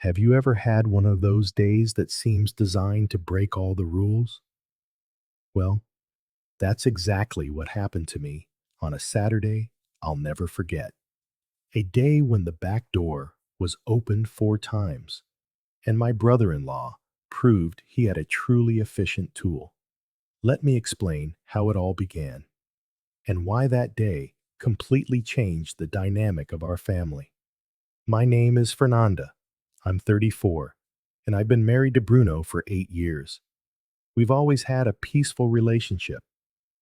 Have you ever had one of those days that seems designed to break all the rules? Well, that's exactly what happened to me on a Saturday I'll never forget. A day when the back door was opened 4 times, and my brother in law proved he had a truly efficient tool. Let me explain how it all began and why that day completely changed the dynamic of our family. My name is Fernanda. I'm 34, and I've been married to Bruno for 8 years. We've always had a peaceful relationship,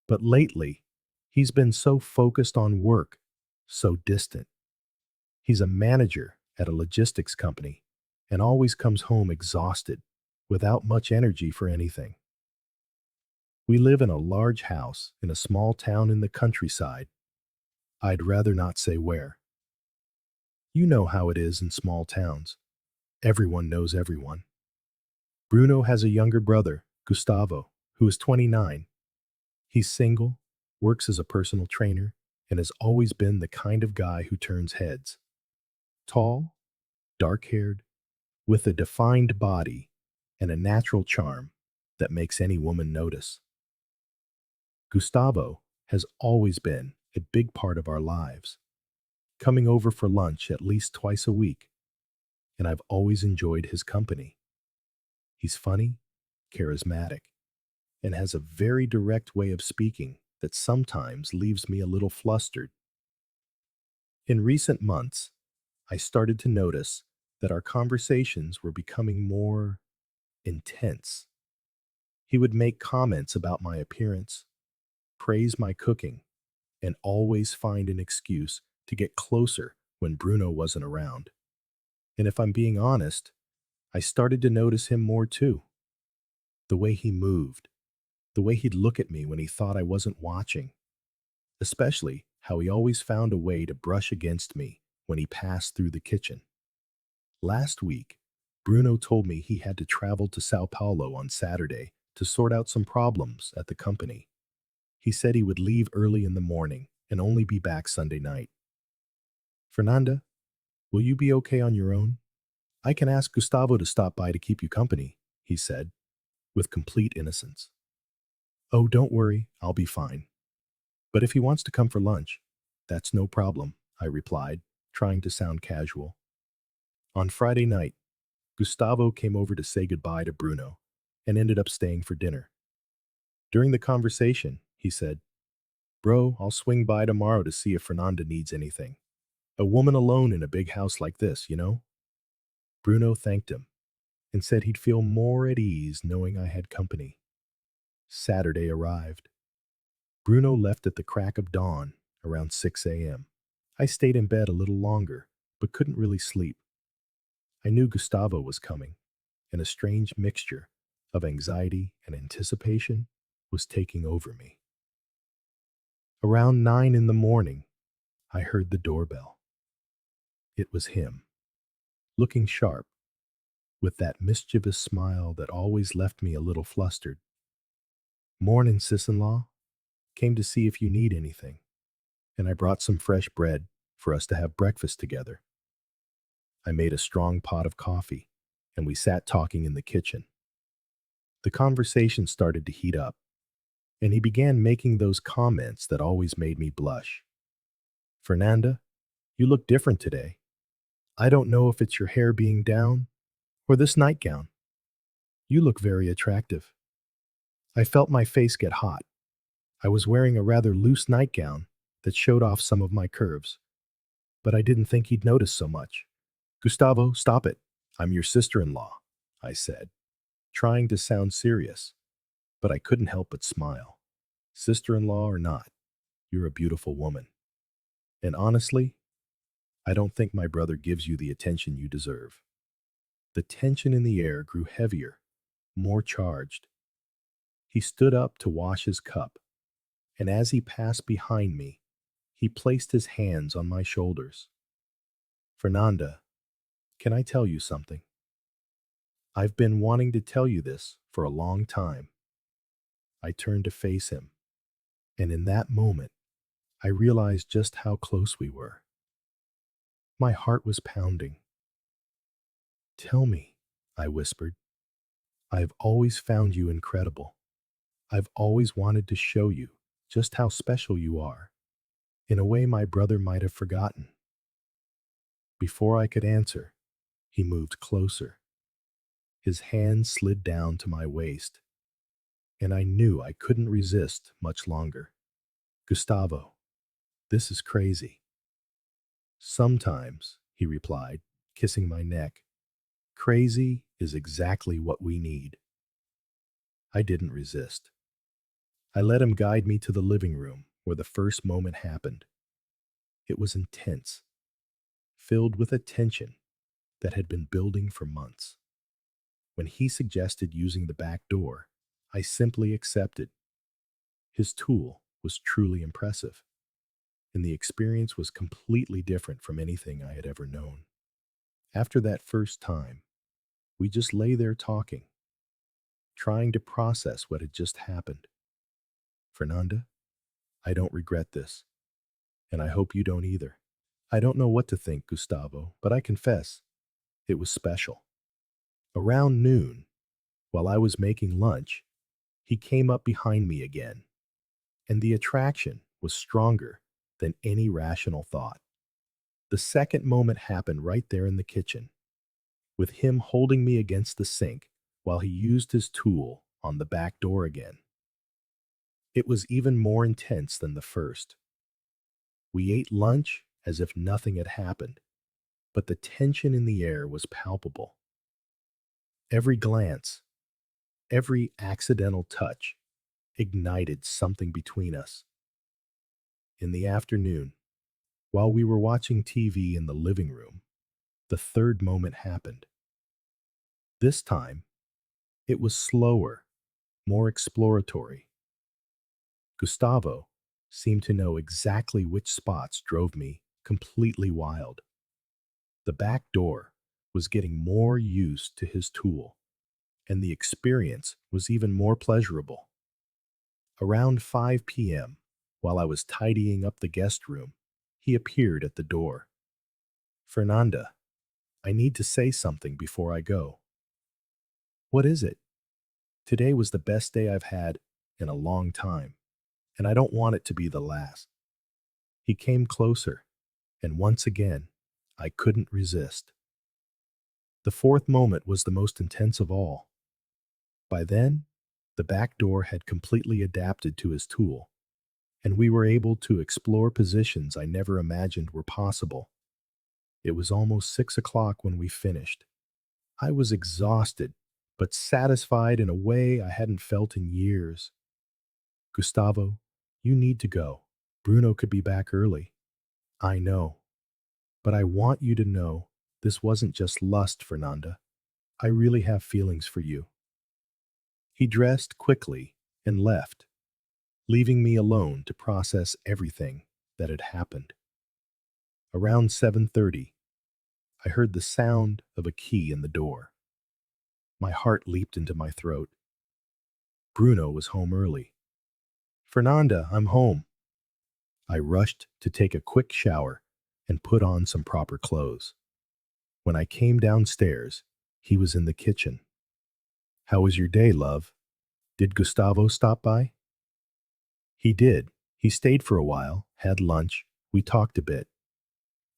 but lately, he's been so focused on work, so distant. He's a manager at a logistics company and always comes home exhausted, without much energy for anything. We live in a large house in a small town in the countryside. I'd rather not say where. You know how it is in small towns. Everyone knows everyone. Bruno has a younger brother, Gustavo, who is 29. He's single, works as a personal trainer, and has always been the kind of guy who turns heads. Tall, dark haired, with a defined body and a natural charm that makes any woman notice. Gustavo has always been a big part of our lives, coming over for lunch at least twice a week, and I've always enjoyed his company. He's funny, charismatic, and has a very direct way of speaking that sometimes leaves me a little flustered. In recent months, I started to notice that our conversations were becoming more intense. He would make comments about my appearance, praise my cooking, and always find an excuse to get closer when Bruno wasn't around. And if I'm being honest, I started to notice him more too. The way he moved, the way he'd look at me when he thought I wasn't watching, especially how he always found a way to brush against me when he passed through the kitchen. Last week, Bruno told me he had to travel to Sao Paulo on Saturday to sort out some problems at the company. He said he would leave early in the morning and only be back Sunday night. Fernanda, will you be okay on your own? I can ask Gustavo to stop by to keep you company, he said, with complete innocence. Oh, don't worry, I'll be fine. But if he wants to come for lunch, that's no problem, I replied, trying to sound casual. On Friday night, Gustavo came over to say goodbye to Bruno and ended up staying for dinner. During the conversation, he said, Bro, I'll swing by tomorrow to see if Fernanda needs anything. A woman alone in a big house like this, you know? Bruno thanked him and said he'd feel more at ease knowing I had company. Saturday arrived. Bruno left at the crack of dawn, around 6 a.m. I stayed in bed a little longer, but couldn't really sleep. I knew Gustavo was coming, and a strange mixture of anxiety and anticipation was taking over me. Around 9 in the morning, I heard the doorbell. It was him, looking sharp, with that mischievous smile that always left me a little flustered. Mornin', sis-in-law. Came to see if you need anything, and I brought some fresh bread for us to have breakfast together. I made a strong pot of coffee, and we sat talking in the kitchen. The conversation started to heat up, and he began making those comments that always made me blush. Fernanda, you look different today. I don't know if it's your hair being down or this nightgown. You look very attractive. I felt my face get hot. I was wearing a rather loose nightgown that showed off some of my curves, but I didn't think he'd notice so much. Gustavo, stop it. I'm your sister-in-law, I said, trying to sound serious, but I couldn't help but smile. Sister-in-law or not, you're a beautiful woman. And honestly, I don't think my brother gives you the attention you deserve. The tension in the air grew heavier, more charged. He stood up to wash his cup, and as he passed behind me, he placed his hands on my shoulders. Fernanda, can I tell you something? I've been wanting to tell you this for a long time. I turned to face him, and in that moment, I realized just how close we were. My heart was pounding. Tell me, I whispered. I have always found you incredible. I've always wanted to show you just how special you are, in a way my brother might have forgotten. Before I could answer, he moved closer. His hand slid down to my waist, and I knew I couldn't resist much longer. Gustavo, this is crazy. Sometimes, he replied, kissing my neck. Crazy is exactly what we need. I didn't resist. I let him guide me to the living room where the first moment happened. It was intense, filled with a tension that had been building for months. When he suggested using the back door, I simply accepted. His tool was truly impressive, and the experience was completely different from anything I had ever known. After that first time, we just lay there talking, trying to process what had just happened. Fernanda, I don't regret this, and I hope you don't either. I don't know what to think, Gustavo, but I confess, it was special. Around noon, while I was making lunch, he came up behind me again, and the attraction was stronger than any rational thought. The second moment happened right there in the kitchen, with him holding me against the sink while he used his tool on the back door again. It was even more intense than the first. We ate lunch as if nothing had happened, but the tension in the air was palpable. Every glance, every accidental touch ignited something between us. In the afternoon, while we were watching TV in the living room, the third moment happened. This time, it was slower, more exploratory. Gustavo seemed to know exactly which spots drove me completely wild. The back door was getting more used to his tool, and the experience was even more pleasurable. Around 5 p.m., while I was tidying up the guest room, he appeared at the door. Fernanda, I need to say something before I go. What is it? Today was the best day I've had in a long time, and I don't want it to be the last. He came closer, and once again, I couldn't resist. The fourth moment was the most intense of all. By then, the back door had completely adapted to his tool, and we were able to explore positions I never imagined were possible. It was almost 6 o'clock when we finished. I was exhausted, but satisfied in a way I hadn't felt in years. Gustavo, you need to go. Bruno could be back early. I know. But I want you to know this wasn't just lust, Fernanda. I really have feelings for you. He dressed quickly and left, leaving me alone to process everything that had happened. Around 7:30, I heard the sound of a key in the door. My heart leaped into my throat. Bruno was home early. Fernanda, I'm home. I rushed to take a quick shower and put on some proper clothes. When I came downstairs, he was in the kitchen. How was your day, love? Did Gustavo stop by? He did. He stayed for a while, had lunch, we talked a bit.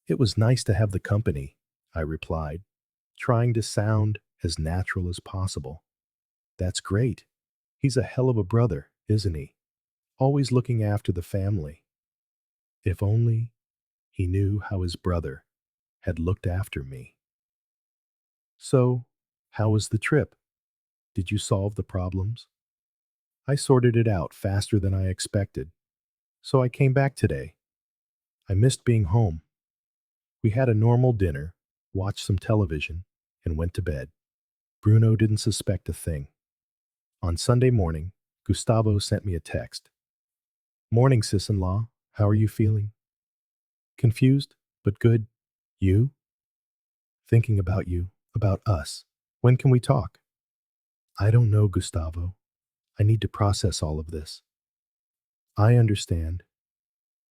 It was nice to have the company, I replied, trying to sound as natural as possible. That's great. He's a hell of a brother, isn't he? Always looking after the family. If only he knew how his brother had looked after me. So, how was the trip? Did you solve the problems? I sorted it out faster than I expected, so I came back today. I missed being home. We had a normal dinner, watched some television, and went to bed. Bruno didn't suspect a thing. On Sunday morning, Gustavo sent me a text. Morning, sis-in-law. How are you feeling? Confused, but good. You? Thinking about you, about us. When can we talk? I don't know, Gustavo. I need to process all of this. I understand,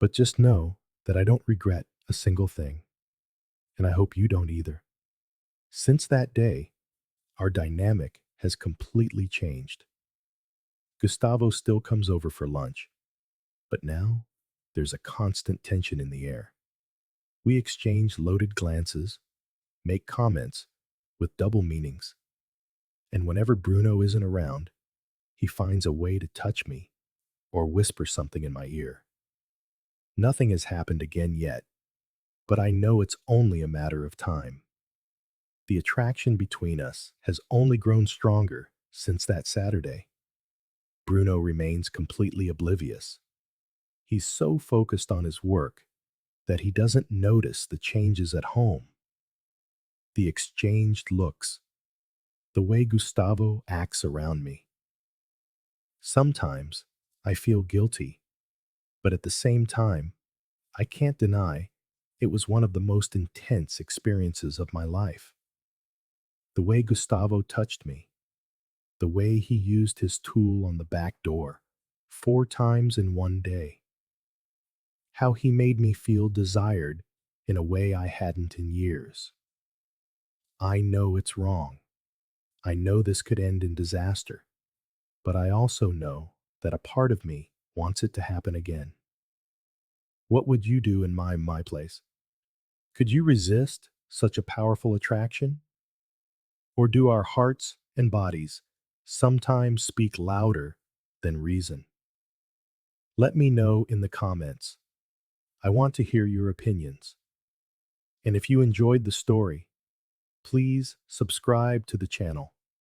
but just know that I don't regret a single thing, and I hope you don't either. Since that day, our dynamic has completely changed. Gustavo still comes over for lunch, but now there's a constant tension in the air. We exchange loaded glances, make comments with double meanings, and whenever Bruno isn't around, he finds a way to touch me or whisper something in my ear. Nothing has happened again yet, but I know it's only a matter of time. The attraction between us has only grown stronger since that Saturday. Bruno remains completely oblivious. He's so focused on his work that he doesn't notice the changes at home. The exchanged looks, the way Gustavo acts around me. Sometimes I feel guilty, but at the same time, I can't deny it was one of the most intense experiences of my life. The way Gustavo touched me, the way he used his tool on the back door 4 times in one day, how he made me feel desired in a way I hadn't in years. I know it's wrong. I know this could end in disaster, but I also know that a part of me wants it to happen again. What would you do in my place? Could you resist such a powerful attraction? Or do our hearts and bodies sometimes speak louder than reason? Let me know in the comments. I want to hear your opinions. And if you enjoyed the story, please subscribe to the channel